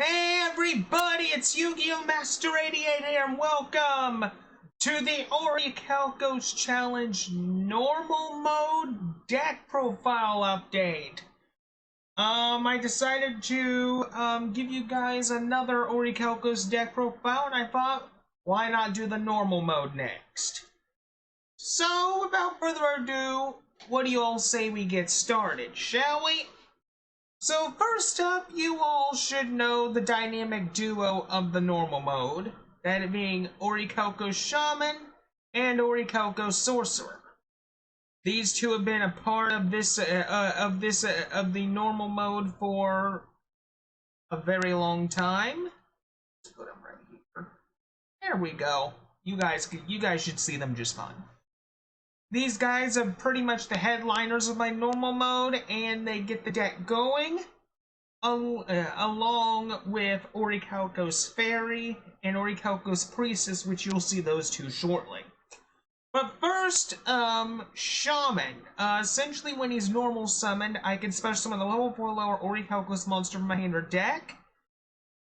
Hey everybody, it's Yugioh Master 88 here, and welcome to the Orichalcos Challenge Normal Mode Deck Profile Update. I decided to give you guys another Orichalcos deck profile, and I thought, why not do the normal mode next? So, without further ado, what do you all say we get started, shall we? So first up, you all should know the dynamic duo of the normal mode, that being Orichalcos Shaman and Orichalcos Sorcerer. These two have been a part of the normal mode for a very long time. Let's put them right here. There we go. You guys should see them just fine. These guys are pretty much the headliners of my normal mode, and they get the deck going, along with Orichalcos Fairy and Orichalcos Priestess, which you'll see those two shortly. But first, Shaman. Essentially, when he's normal summoned, I can special summon the level 4 lower Orichalcos monster from my hand or deck.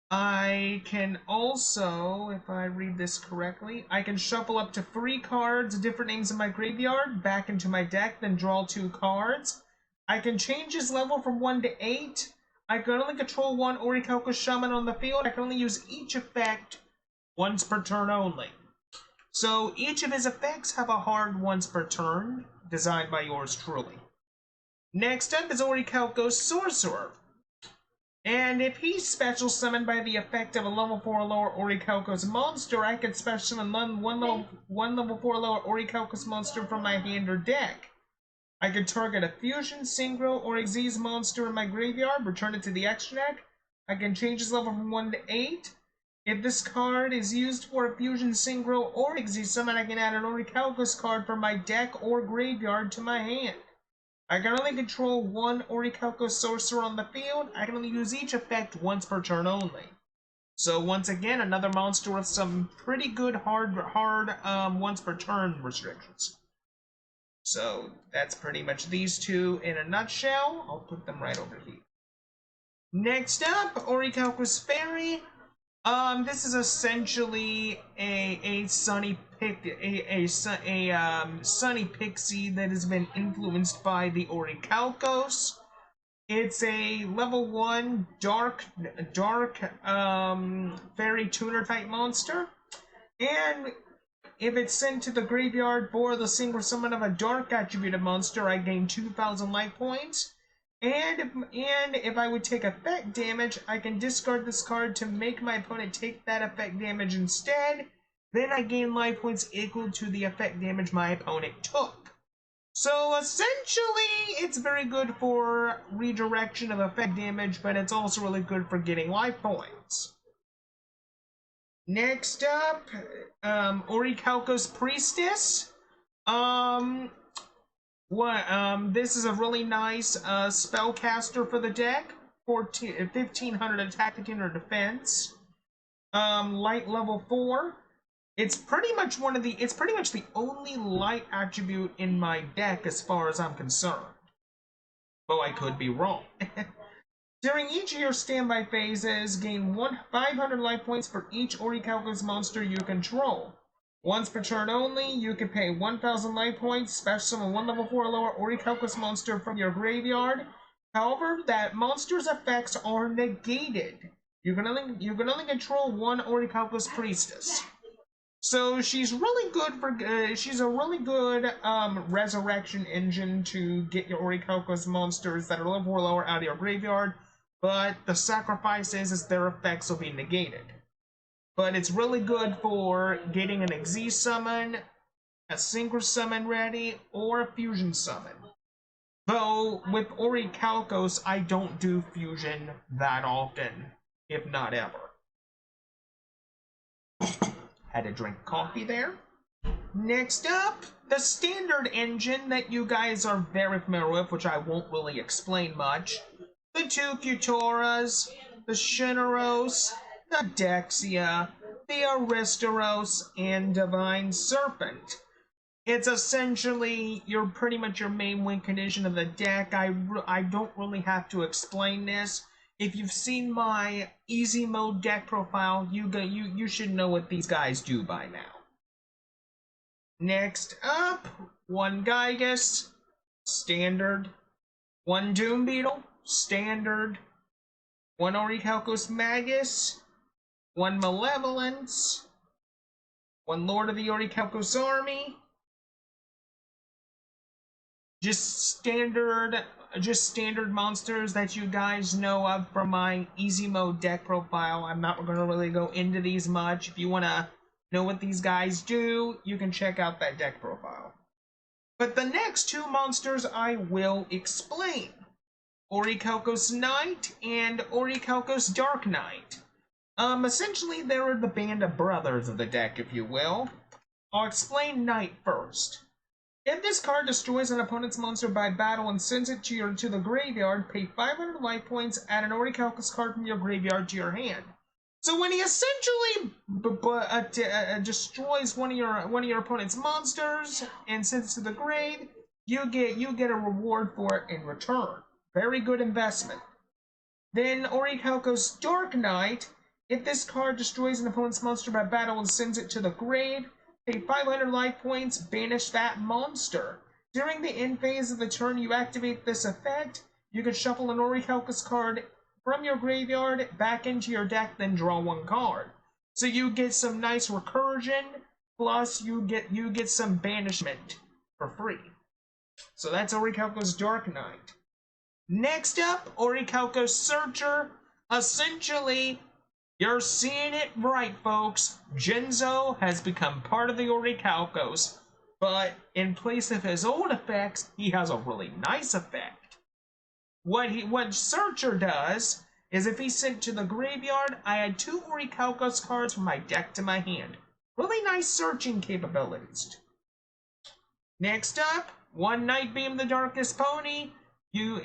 I can also, if I read this correctly, I can shuffle up to 3 cards, different names in my graveyard, back into my deck, then draw 2 cards. I can change his level from 1 to 8. I can only control 1 Orichalcos Shaman on the field. I can only use each effect once per turn only. So each of his effects have a hard once per turn, designed by yours truly. Next up is Orichalcos Sorcerer. And if he's special summoned by the effect of a level 4 or lower Orichalcos monster, I can special summon one level 4 or lower Orichalcos monster from my hand or deck. I can target a fusion, synchro, or Xyz monster in my graveyard, return it to the extra deck. I can change his level from 1 to 8. If this card is used for a fusion, synchro, or Xyz summon, I can add an Orichalcos card from my deck or graveyard to my hand. I can only control 1 Orichalcos Sorcerer on the field. I can only use each effect once per turn only. So once again, another monster with some pretty good hard once per turn restrictions. So that's pretty much these two in a nutshell. I'll put them right over here. Next up, Orichalcos Fairy. This is essentially a sunny pixie that has been influenced by the Orichalcos. It's a level 1 dark fairy tutor type monster, and if it's sent to the graveyard for the single summon of a dark attributed monster, I gain 2,000 life points. And if I would take effect damage, I can discard this card to make my opponent take that effect damage instead. Then I gain life points equal to the effect damage my opponent took. So essentially, it's very good for redirection of effect damage, but it's also really good for getting life points. Next up, Orichalcos Priestess. This is a really nice spellcaster for the deck. 1500 attack, 1500 defense. Light level 4. It's pretty much the only light attribute in my deck as far as I'm concerned. Though I could be wrong. During each of your standby phases, gain 500 life points for each Orichalcos monster you control. Once per turn only, you can pay 1,000 life points, special summon 1 level 4 or lower Orichalcos monster from your graveyard. However, that monster's effects are negated. You can only control 1 Orichalcos Priestess. So she's really good for she's a really good resurrection engine to get your Orichalcos monsters that are level 4 or lower out of your graveyard. But the sacrifice is their effects will be negated. But it's really good for getting an Xyz summon, a synchro summon ready, or a fusion summon. Though with Orichalcos, I don't do fusion that often, if not ever. Had to drink coffee there. Next up, the standard engine that you guys are very familiar with, which I won't really explain much. The 2 Futuras, the Shunoros, the Dexia, the Aristoros, and Divine Serpent. It's essentially pretty much your main win condition of the deck. I don't really have to explain this. if you've seen my easy mode deck profile, you should know what these guys do by now. Next up, one Gygus, standard. One Doom Beetle, standard. One Orichalcos Magus. One Malevolence. One Lord of the Orichalcos Army. Just standard monsters that you guys know of from my easy mode deck profile. I'm not going to really go into these much. If you want to know what these guys do, you can check out that deck profile. But the next two monsters I will explain. Orichalcos Knight and Orichalcos Dark Knight. Essentially, they're the band of brothers of the deck, if you will. I'll explain Knight first. If this card destroys an opponent's monster by battle and sends it to the graveyard, pay 500 life points, add an Orichalcos card from your graveyard to your hand. So when he essentially destroys one of your opponent's monsters and sends it to the grave, you get a reward for it in return. Very good investment. Then Orichalcos Dark Knight. If this card destroys an opponent's monster by battle and sends it to the grave, pay 500 life points, banish that monster. During the end phase of the turn you activate this effect, you can shuffle an Orichalcos card from your graveyard back into your deck, then draw one card. So you get some nice recursion, plus you get some banishment for free. So that's Orichalcos Dark Knight. Next up, Orichalcos Searcher. Essentially, you're seeing it right, folks. Genzo has become part of the Orichalcos, but in place of his old effects, he has a really nice effect. What Searcher does is if he's sent to the graveyard, I add 2 Orichalcos cards from my deck to my hand. Really nice searching capabilities. Next up, one Nightbeam the Darkest Pony.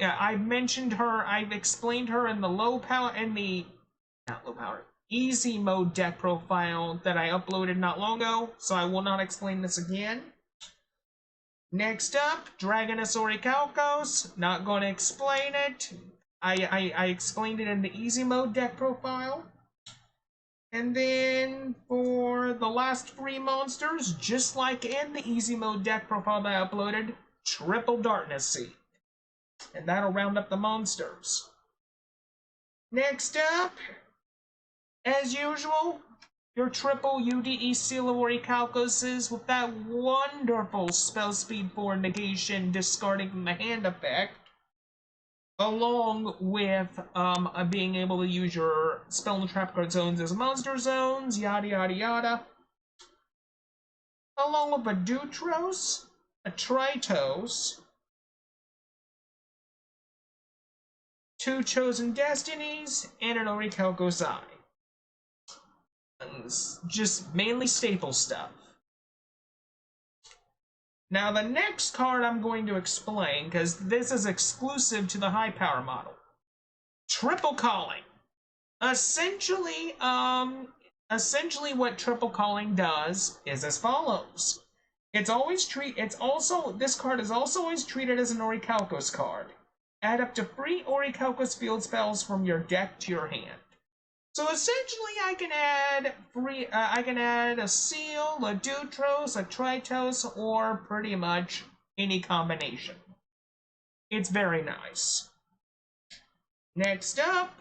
I've mentioned her, I've explained her in the easy mode deck profile that I uploaded not long ago, so I will not explain this again. Next up, Dragoness Orichalcos. Not going to explain it. I explained it in the easy mode deck profile. And then for the last 3 monsters, just like in the easy mode deck profile that I uploaded, Triple Darkness Seed. And that'll round up the monsters. Next up, as usual, your triple UDE Seal of Orichalcos with that wonderful spell speed for negation discarding from the hand effect, along with being able to use your spell and trap card zones as monster zones, yada yada yada. Along with a Dutros, a Tritos, 2 Chosen Destinies, and an Orichalcos Eye. Just mainly staple stuff. Now the next card I'm going to explain, because this is exclusive to the high power model. Triple Calling. Essentially what Triple Calling does is as follows. This card is also always treated as an Orichalcos card. Add up to 3 Orichalcos field spells from your deck to your hand. So essentially, I can add a Seal, a Dutros, a Tritos, or pretty much any combination. It's very nice. Next up,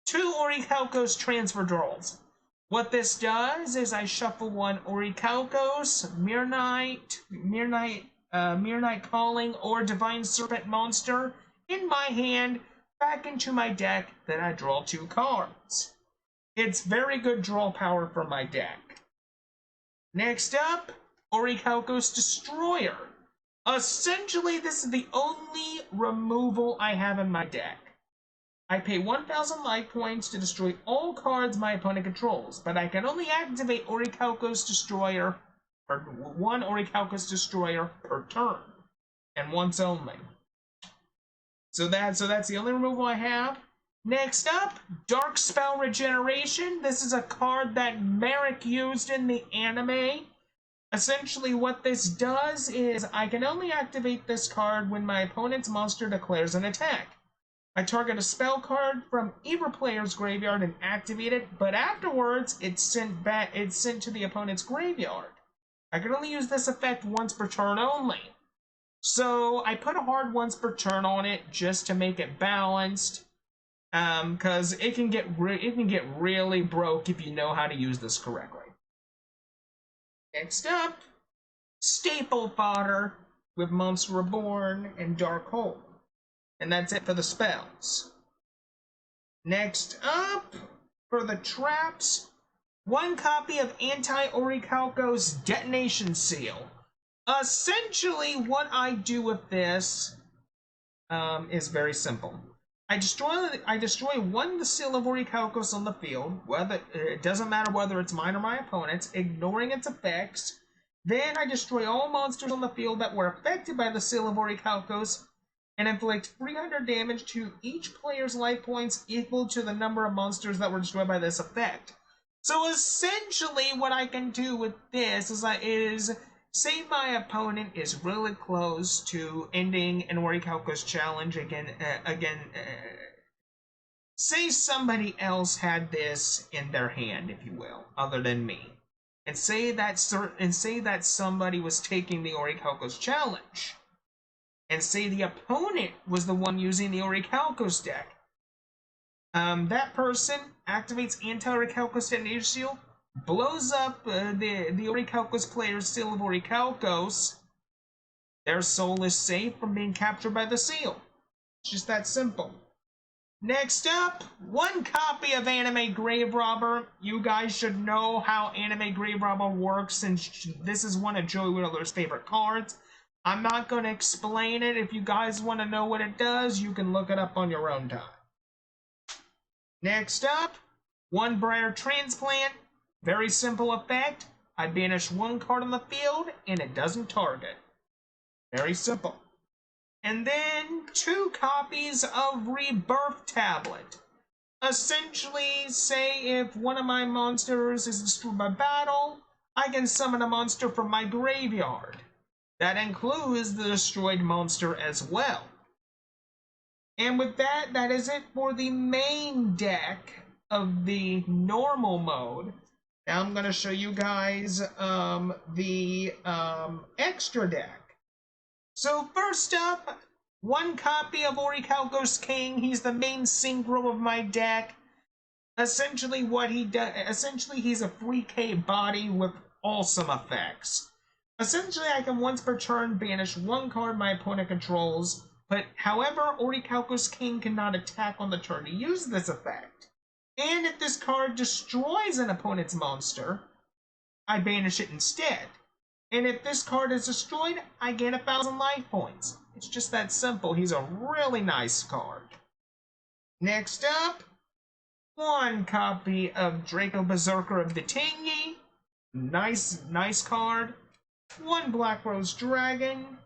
2 Orichalcos transfer draws. What this does is I shuffle 1 Orichalcos, Mirror Knight Calling, or Divine Serpent monster in my hand back into my deck, then I draw 2 cards. It's very good draw power for my deck. Next up, Orichalcos Destroyer. Essentially, this is the only removal I have in my deck. I pay 1,000 life points to destroy all cards my opponent controls, but I can only activate Orichalcos Destroyer for 1 Orichalcos Destroyer per turn, and once only. So that's the only removal I have. Next up, Dark Spell Regeneration. This is a card that Merrick used in the anime. Essentially, what this does is I can only activate this card when my opponent's monster declares an attack. I target a spell card from either player's graveyard and activate it, but afterwards it's sent to the opponent's graveyard. I can only use this effect once per turn only. So I put a hard once per turn on it just to make it balanced, because it can get really broke if you know how to use this correctly. Next up, staple fodder with Monster Reborn and Dark Hole. And that's it for the spells. Next up, for the traps, one copy of Orichalcos Detonation Seal. Essentially, what I do with this is very simple. I destroy one the Seal of Orichalcos on the field. It doesn't matter whether it's mine or my opponent's, ignoring its effects. Then I destroy all monsters on the field that were affected by the Seal of Orichalcos and inflict 300 damage to each player's life points equal to the number of monsters that were destroyed by this effect. So essentially, what I can do with this is say my opponent is really close to ending an Orichalcos challenge say somebody else had this in their hand, if you will, other than me. And say that somebody was taking the Orichalcos challenge. And say the opponent was the one using the Orichalcos deck. That person activates Orichalcos Detonation Seal, blows up the Orichalcos player's Seal of Orichalcos. Their soul is safe from being captured by the seal. It's just that simple. Next up, one copy of Anime Grave Robber. You guys should know how Anime Grave Robber works, since this is one of Joey Wheeler's favorite cards. I'm not going to explain it. If you guys want to know what it does, you can look it up on your own time. Next up, one Briar Transplant. Very simple effect. I banish one card on the field, and it doesn't target. Very simple. And then two copies of Rebirth Tablet. Essentially, say if one of my monsters is destroyed by battle, I can summon a monster from my graveyard. That includes the destroyed monster as well. And with that, that is it for the main deck of the normal mode. Now I'm going to show you guys the extra deck. So first up, one copy of Orichalcos King. He's the main synchro of my deck. Essentially what he does, he's a 3K body with awesome effects. Essentially, I can once per turn banish one card my opponent controls, but however, Orichalcos King cannot attack on the turn to use this effect. And if this card destroys an opponent's monster, I banish it instead. And if this card is destroyed, I gain 1,000 life points. It's just that simple. He's a really nice card. Next up, one copy of Draco Berserker of the Tingy. Nice card. One Black Rose Dragon,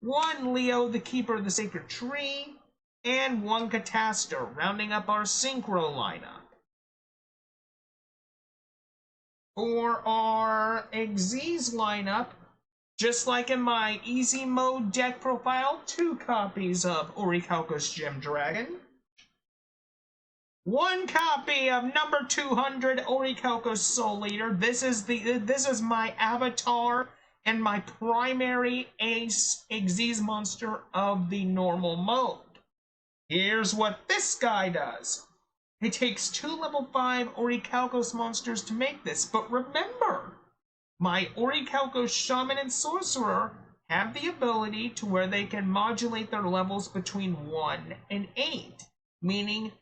one Leo, the Keeper of the Sacred Tree, and one Cataster, rounding up our Synchro lineup. For our Xyz lineup, just like in my easy mode deck profile, two copies of Orichalcos Gem Dragon, one copy of number 200 Orichalcos Soul Eater. This is my avatar and my primary ace Xyz monster of the normal mode. Here's what this guy does. It takes 2 level 5 Orichalcos monsters to make this, but remember, my Orichalcos Shaman and Sorcerer have the ability to where they can modulate their levels between 1 and 8, meaning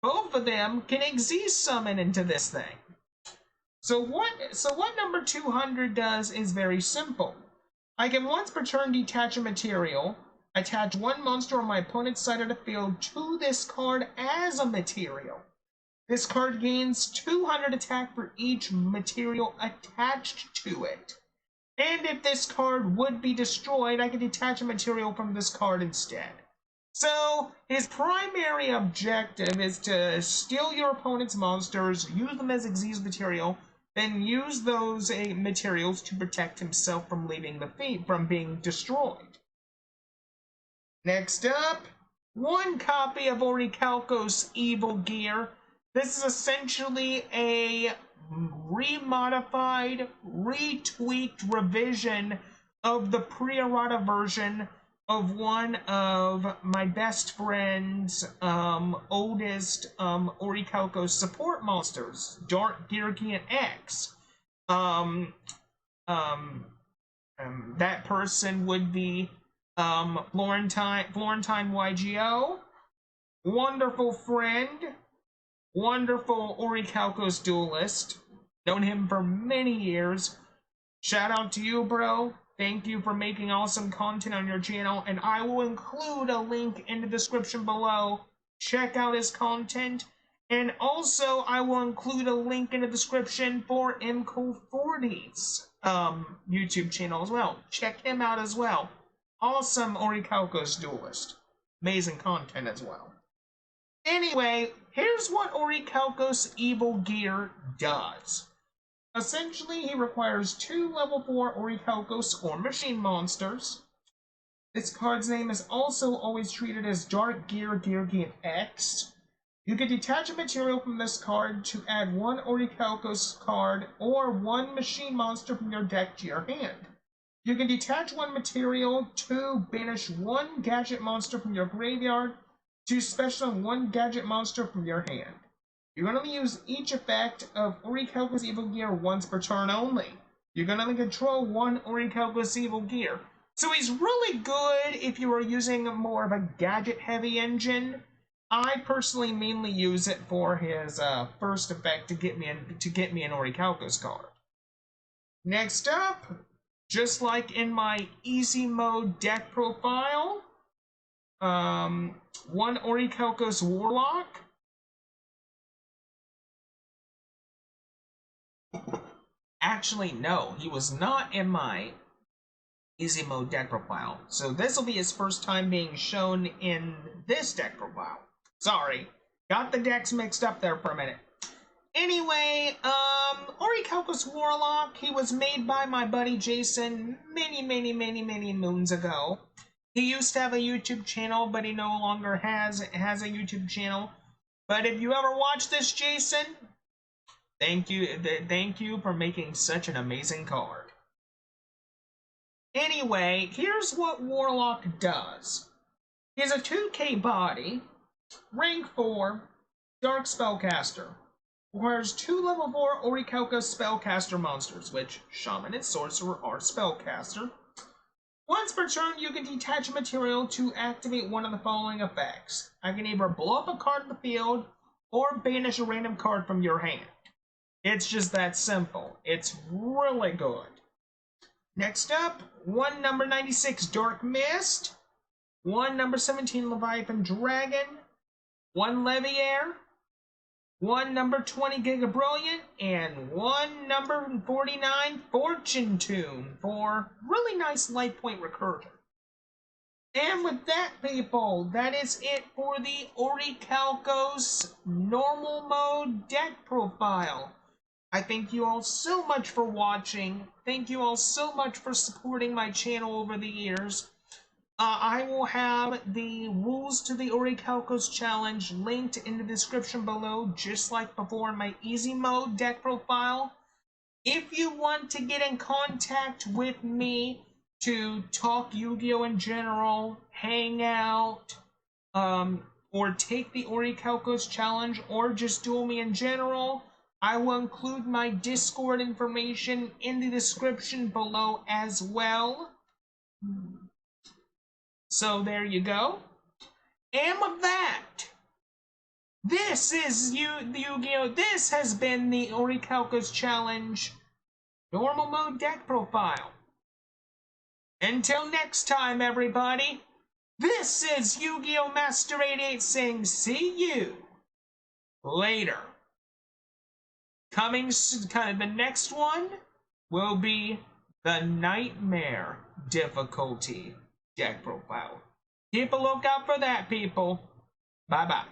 both of them can Xyz summon into this thing. So what number 200 does is very simple. I can once per turn detach a material, attach one monster on my opponent's side of the field to this card as a material. This card gains 200 attack for each material attached to it. And if this card would be destroyed, I can detach a material from this card instead. So, his primary objective is to steal your opponent's monsters, use them as Xyz material, then use those materials to protect himself from leaving the field, from being destroyed. Next up, one copy of Orichalcos Evil Gear. This is essentially a remodified, retweaked revision of the pre-errata version of one of my best friend's oldest Orichalcos support monsters, Dark Geargian X. That person would be Florentine Yugioh, wonderful friend, wonderful Orichalcos duelist, known him for many years. Shout out to you, bro. Thank you for making awesome content on your channel, and I will include a link in the description below. Check out his content, and also I will include a link in the description for MCO40's YouTube channel as well. Check him out as well. Awesome Orichalcos duelist. Amazing content as well. Anyway, here's what Orichalcos Evil Gear does. Essentially, he requires 2 level 4 Orichalcos or machine monsters. This card's name is also always treated as Dark Geargian X. You can detach a material from this card to add 1 Orichalcos card or 1 machine monster from your deck to your hand. You can detach 1 material to banish 1 gadget monster from your graveyard to special 1 gadget monster from your hand. You can only use each effect of Orichalcos Evil Gear once per turn only. You can only control 1 Orichalcos Evil Gear. So he's really good if you are using more of a gadget-heavy engine. I personally mainly use it for his first effect to get me an Orichalcos card. Next up, just like in my easy mode deck profile, 1 Orichalcos Warlock. Actually, no, he was not in my easy mode deck profile. So this will be his first time being shown in this deck profile. Sorry, got the decks mixed up there for a minute. Anyway, Orichalcos Warlock, he was made by my buddy Jason many moons ago. He used to have a YouTube channel, but he no longer has a YouTube channel. But if you ever watch this, Jason, thank you for making such an amazing card. Anyway, here's what Warlock does. He has a 2K body, rank 4, Dark Spellcaster. Requires 2 level 4 Orichalcos Spellcaster monsters, which Shaman and Sorcerer are Spellcaster. Once per turn, you can detach a material to activate one of the following effects. I can either blow up a card in the field, or banish a random card from your hand. It's just that simple. It's really good. Next up, 1 number 96 Dark Mist, 1 number 17 Leviathan Dragon, 1 Leviair, 1 number 20 Giga Brilliant, and 1 number 49 Fortune Tune for really nice life point recursion. And with that, people, that is it for the Orichalcos normal mode deck profile. I thank you all so much for watching. Thank you all so much for supporting my channel over the years. I will have the rules to the Orichalcos challenge linked in the description below, just like before in my easy mode deck profile. If you want to get in contact with me to talk Yu-Gi-Oh in general, hang out, or take the Orichalcos challenge, or just duel me in general, I will include my Discord information in the description below as well. So there you go. And with that, this is Yu-Gi-Oh! This has been the Orichalcos Challenge normal mode deck profile. Until next time, everybody, this is Yu-Gi-Oh! Master 88 saying see you later. The next one will be the Nightmare difficulty deck profile. Keep a lookout for that, people. Bye-bye.